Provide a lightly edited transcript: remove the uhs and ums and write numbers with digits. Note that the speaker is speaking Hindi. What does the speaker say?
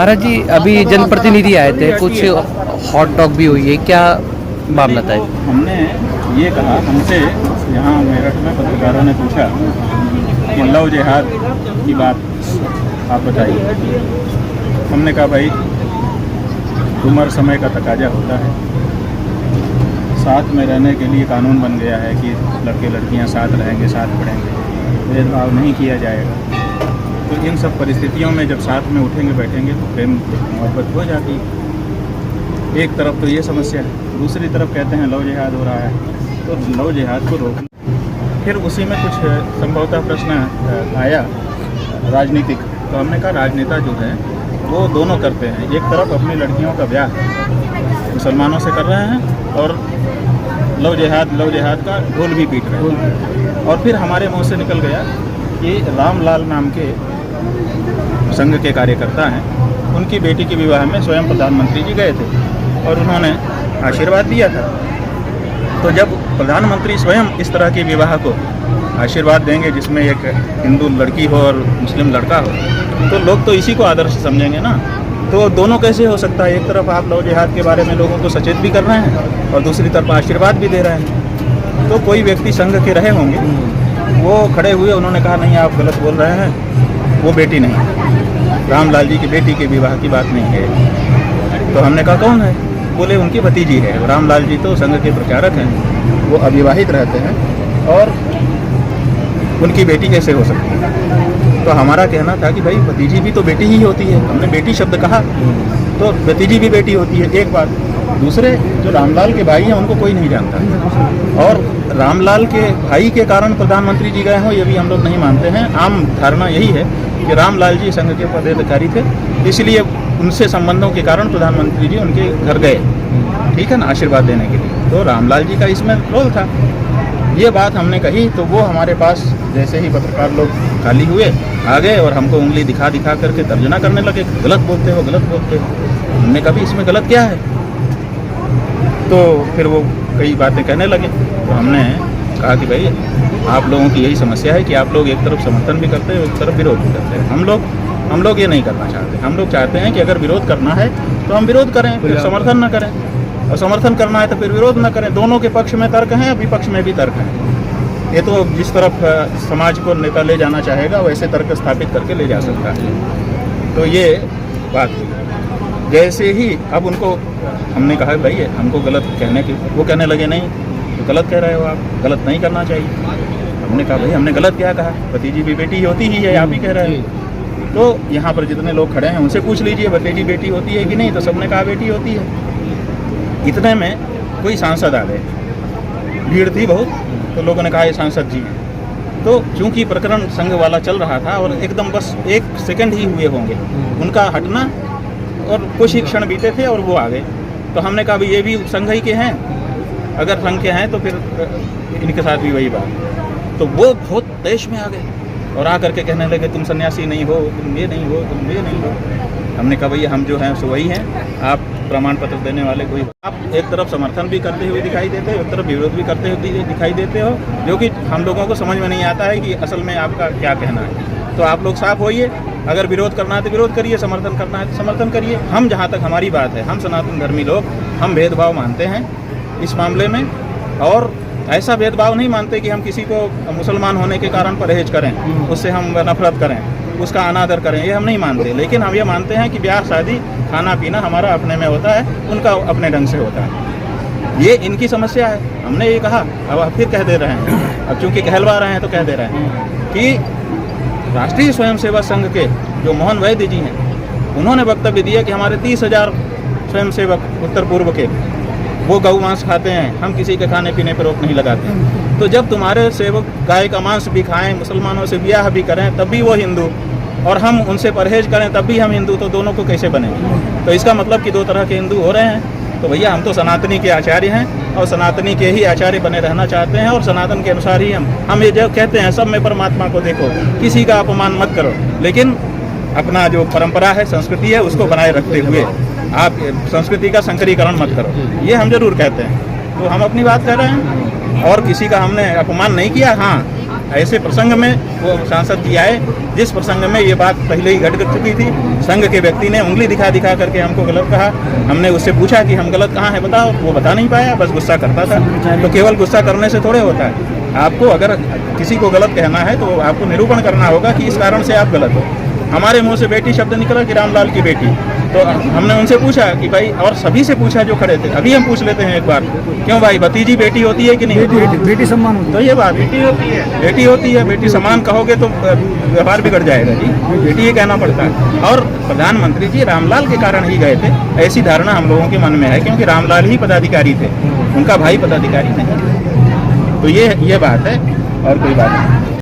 महाराज जी, अभी जनप्रतिनिधि आए थे, कुछ हॉट टॉक भी हुई है, क्या मामला था? हमने ये कहा, हमसे यहाँ मेरठ में पत्रकारों ने पूछा कि लव जिहाद की बात आप बताइए। हमने कहा भाई, उम्र समय का तकाजा होता है, साथ में रहने के लिए कानून बन गया है कि लड़के लड़कियां साथ रहेंगे, साथ पढ़ेंगे, भेदभाव नहीं किया जाएगा। तो इन सब परिस्थितियों में जब साथ में उठेंगे बैठेंगे तो प्रेम मोहब्बत हो जाती है। एक तरफ तो ये समस्या है, दूसरी तरफ कहते हैं लव जिहाद हो रहा है, तो लव जिहाद को रोकना। फिर उसी में कुछ संभवतः प्रश्न आया राजनीतिक, तो हमने कहा राजनेता जो है वो दोनों करते हैं। एक तरफ अपनी लड़कियों का ब्याह मुसलमानों से कर रहे हैं और लव जिहाद का ढोल भी पीट रहे हैं। और फिर हमारे मुंह से निकल गया कि रामलाल नाम के संघ के कार्यकर्ता हैं, उनकी बेटी के विवाह में स्वयं प्रधानमंत्री जी गए थे और उन्होंने आशीर्वाद दिया था। तो जब प्रधानमंत्री स्वयं इस तरह के विवाह को आशीर्वाद देंगे जिसमें एक हिंदू लड़की हो और मुस्लिम लड़का हो, तो लोग तो इसी को आदर्श समझेंगे ना। तो दोनों कैसे हो सकता है? एक तरफ आप लव जिहाद के बारे में लोगों को सचेत भी कर रहे हैं और दूसरी तरफ आशीर्वाद भी दे रहे हैं। तो कोई व्यक्ति संघ के रहे होंगे, वो खड़े हुए, उन्होंने कहा नहीं आप गलत बोल रहे हैं, वो बेटी नहीं, रामलाल जी की बेटी के विवाह की बात नहीं है। तो हमने कहा कौन है? बोले उनकी भतीजी है। रामलाल जी तो संघ के प्रचारक हैं, वो अविवाहित रहते हैं और उनकी बेटी कैसे हो सकती है? तो हमारा कहना था कि भाई भतीजी भी तो बेटी ही होती है। हमने बेटी शब्द कहा तो भतीजी भी बेटी होती है, एक बात। दूसरे जो रामलाल के भाई हैं उनको कोई नहीं जानता, और रामलाल के भाई के कारण प्रधानमंत्री जी गए हों ये भी हम लोग नहीं मानते हैं। आम धारणा यही है कि रामलाल जी संघ के पदाधिकारी थे, इसलिए उनसे संबंधों के कारण प्रधानमंत्री जी उनके घर गए, ठीक है ना, आशीर्वाद देने के लिए। तो रामलाल जी का इसमें रोल था। ये बात हमने कही तो वो हमारे पास जैसे ही पत्रकार लोग खाली हुए आ गए और हमको उंगली दिखा दिखा करके तर्जना करने लगे, गलत बोलते हो, गलत बोलते हो। हमने कभी इसमें गलत क्या है? तो फिर वो कई बातें कहने लगे। तो हमने कहा कि भाई आप लोगों की यही समस्या है कि आप लोग एक तरफ समर्थन भी करते हैं, एक तरफ विरोध भी करते हैं। हम लोग ये नहीं करना चाहते। हम लोग चाहते हैं कि अगर विरोध करना है तो हम विरोध करें, फिर समर्थन न करें, और समर्थन करना है तो फिर विरोध न करें। दोनों के पक्ष में तर्क हैं, विपक्ष में भी तर्क हैं। ये तो जिस तरफ समाज को नेता ले जाना चाहेगा वैसे तर्क स्थापित करके ले जा सकता है। तो ये बात हुई। जैसे ही अब उनको हमने कहा भाई हमको गलत कहने की, वो कहने लगे नहीं तो गलत कह रहे हो आप, गलत नहीं करना चाहिए। हमने कहा भाई हमने गलत क्या कहा? भतीजी भी बेटी होती ही है, आप ही कह रहे हो। तो यहाँ पर जितने लोग खड़े हैं उनसे पूछ लीजिए भतीजी बेटी होती है कि नहीं, तो सबने कहा बेटी होती है। इतने में कोई सांसद आ गए, भीड़ थी बहुत, तो लोगों ने कहा ये सांसद जी हैं। तो चूंकि प्रकरण संघ वाला चल रहा था और एकदम बस 1 सेकंड ही हुए होंगे उनका हटना, और कुछ ही क्षण बीते थे और वो आ गए। तो हमने कहा ये भी संघ ही के हैं, अगर संघ के हैं तो फिर इनके साथ भी वही बात। तो वो बहुत देश में आ गए और आकर के कहने लगे तुम सन्यासी नहीं हो, तुम ये नहीं हो, तुम ये नहीं हो। हमने कहा भैया हम जो हैं सो वही हैं, आप प्रमाण पत्र देने वाले कोई। आप एक तरफ समर्थन भी करते हुए दिखाई देते हो, एक तरफ विरोध भी करते हुए दिखाई देते हो, जो कि हम लोगों को समझ में नहीं आता है कि असल में आपका क्या कहना है। तो आप लोग साफ होइए, अगर विरोध करना है तो विरोध करिए, समर्थन करना है तो समर्थन करिए। हम जहाँ तक हमारी बात है, हम सनातन धर्मी लोग, हम भेदभाव मानते हैं इस मामले में, और ऐसा भेदभाव नहीं मानते कि हम किसी को मुसलमान होने के कारण परहेज करें, उससे हम नफरत करें, उसका अनादर करें, ये हम नहीं मानते। लेकिन हम ये मानते हैं कि ब्याह शादी खाना पीना हमारा अपने में होता है, उनका अपने ढंग से होता है। ये इनकी समस्या है, हमने ये कहा, अब आप फिर कह दे रहे हैं, अब चूंकि कहलवा रहे हैं तो कह दे रहे हैं कि राष्ट्रीय स्वयंसेवक संघ के जो मोहन वैद्य जी हैं, उन्होंने वक्तव्य दिया कि हमारे 30,000 स्वयंसेवक उत्तर पूर्व के वो गौ मांस खाते हैं, हम किसी के खाने पीने पर रोक नहीं लगाते। तो जब तुम्हारे सेवक गाय का मांस भी खाएं, मुसलमानों से ब्याह भी करें, तब भी वो हिंदू, और हम उनसे परहेज करें तब भी हम हिंदू, तो दोनों को कैसे बनेंगे? तो इसका मतलब कि 2 तरह के हिंदू हो रहे हैं। तो भैया हम तो सनातनी के आचार्य हैं और सनातनी के ही आचार्य बने रहना चाहते हैं, और सनातन के अनुसार ही हम ये जो कहते हैं सब में परमात्मा को देखो, किसी का अपमान मत करो, लेकिन अपना जो परंपरा है, संस्कृति है, उसको बनाए रखते हुए आप संस्कृति का संकरीकरण मत करो, ये हम जरूर कहते हैं। तो हम अपनी बात कर रहे हैं और किसी का हमने अपमान नहीं किया। हाँ, ऐसे प्रसंग में वो सांसद जी आए जिस प्रसंग में ये बात पहले ही घट चुकी थी, संघ के व्यक्ति ने उंगली दिखा दिखा करके हमको गलत कहा। हमने उससे पूछा कि हम गलत कहाँ है बताओ, वो बता नहीं पाया, बस गुस्सा करता था। तो केवल गुस्सा करने से थोड़े होता है, आपको अगर किसी को गलत कहना है तो आपको निरूपण करना होगा कि इस कारण से आप गलत हो। हमारे मुंह से बेटी शब्द निकला कि रामलाल की बेटी, तो हमने उनसे पूछा कि भाई, और सभी से पूछा जो खड़े थे, अभी हम पूछ लेते हैं एक बार, क्यों भाई भतीजी बेटी होती है कि नहीं? बेटी सम्मान होती है। तो ये बात बेटी होती है, बेटी होती है। बेटी सम्मान कहोगे तो व्यवहार बिगड़ जाएगा जी, बेटी ये कहना पड़ता है। और प्रधानमंत्री जी रामलाल के कारण ही गए थे, ऐसी धारणा हम लोगों के मन में है, क्योंकि रामलाल ही पदाधिकारी थे, उनका भाई पदाधिकारी नहीं। तो ये बात है और कोई बात नहीं।